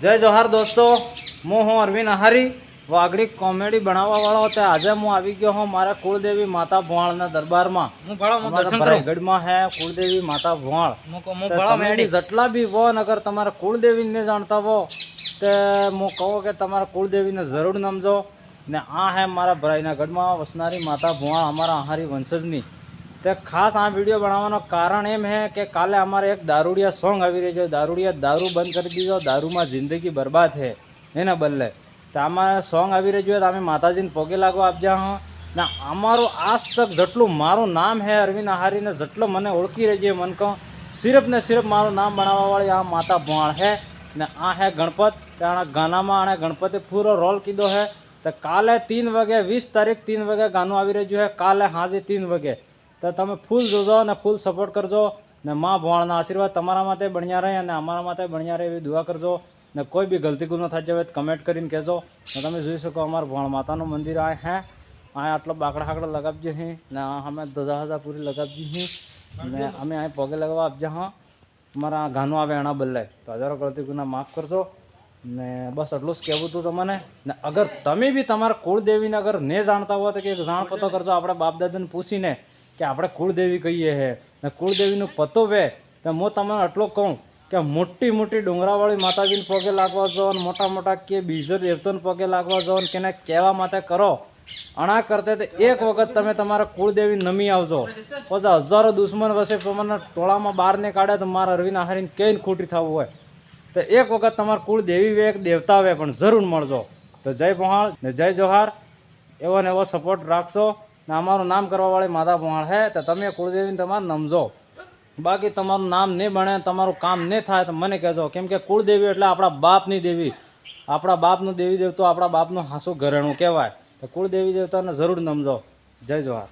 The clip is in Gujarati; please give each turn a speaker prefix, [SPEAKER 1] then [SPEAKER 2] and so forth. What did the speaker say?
[SPEAKER 1] जय जोहार दोस्तों, હું અરવિંદ આહારી વાગડી કોમેડી બનાવવાવાળો હતો। આજે હું આવી ગયો હું મારા કુળદેવી માતા ભોળના દરબારમાં। ભરાઈગઢમાં હે કુળદેવી માતા ભોળ। તમે જેટલા બી હો અગર તમારા કુળદેવીને જાણતા હો તે હું કહું કે તમારા કુળદેવીને જરૂર નમજો ને। આ હે મારા ભરાઈના ગઢમાં વસનારી માતા ભોળ, અમારા આહારી વંશજની। તે ખાસ આ વિડીયો બનાવવાનો કારણ એમ હે કે કાલે અમારે એક દારૂડિયા સોંગ આવી રહ્યો છે। દારૂડિયા દારૂ બંધ કરી દીધો, દારૂમાં જિંદગી બરબાદ છે એના બદલે તો અમારે સોંગ આવી રહ્યું છે। તો અમે માતાજીને પગે લાગવા આપજા હા ને। અમારું આજ તક જેટલું મારું નામ હે અરવિંદ આહારીને જેટલો મને ઓળખી રહી મન કહો સિર્ફ ને સિર્ફ મારું નામ બનાવવાવાળી આ માતા ભોળ હે ને। આ હે ગણપત, ત્યાં ગાનામાં આણે ગણપતિ પૂરો રોલ કીધો હે। તો કાલે 3 વાગે 20 તારીખ 3 વાગે ગાનું આવી રહ્યું છે, કાલે સાંજે 3 વાગે। તો તમે ફૂલ જોજો અને ફૂલ સપોર્ટ કરજો ને। મા ભોળના આશીર્વાદ તમારા માટે બન્યા રહે અને અમારા માટે બન્યા રહે એવી દુઆ કરજો ને। કોઈ બી ગલતી ગુનો થઈ જાય તો કમેન્ટ કરીને કહેજો ને। તમે જોઈ શકો અમારા ભોળ માતાનું મંદિર આ હે, આ આટલો બાકડા હાકડા લગાવજે હી ને અમે ધજા પૂરી લગાવજી હી ને અમે અહીં પગે લગાવવા આપજે હા। અમારા ગાનું આવે એના બદલે તો હજારો ગલતી ગુના માફ કરજો ને। બસ એટલું જ કહેવું હતું તમને ને। અગર તમે બી તમારા કુળદેવીને અગર નહીં જાણતા હોય તો કે જાણ પતો કરજો આપણે બાપ દાદાને પૂછીને કે આપણે કુળદેવી કહીએ હે ને કુળદેવીનું પતો વે તો હું તમને એટલો કહું કે મોટી મોટી ડુંગરાવાળી માતાજીને પગે લાગવા જાઓ ને મોટા મોટા કે બીજો દેવતાને પગે લાગવા જાઓ ને કેને કહેવા માટે કરો અણા કરતે તો એક વખત તમે તમારા કુળદેવી નમી આવજો। પછી હજારો દુશ્મન વસે તમને ટોળામાં બહાર ને કાઢે તો મારા અરવિંદ આહારીને ક્યાંય ખોટી થવું હોય તો એક વખત તમારા કુળદેવી વે એક દેવતા વે પણ જરૂર મળજો। તો જય ભોળ ને જય જોહાર, એવો ને એવો સપોર્ટ રાખશો ને। અમારું નામ કરવાવાળી માતા ભોળ હે તો તમે કુળદેવીને તમારે નમજો। બાકી તમારું નામ નહીં બને, તમારું કામ નહીં થાય તો મને કહેજો, કેમ કે કુળદેવી એટલે આપણા બાપની દેવી, આપણા બાપનું દેવી દેવતો આપણા બાપનું હાસું ઘરેણું કહેવાય। તો કુળદેવી દેવતાને જરૂર નમજો। જય જોહાર।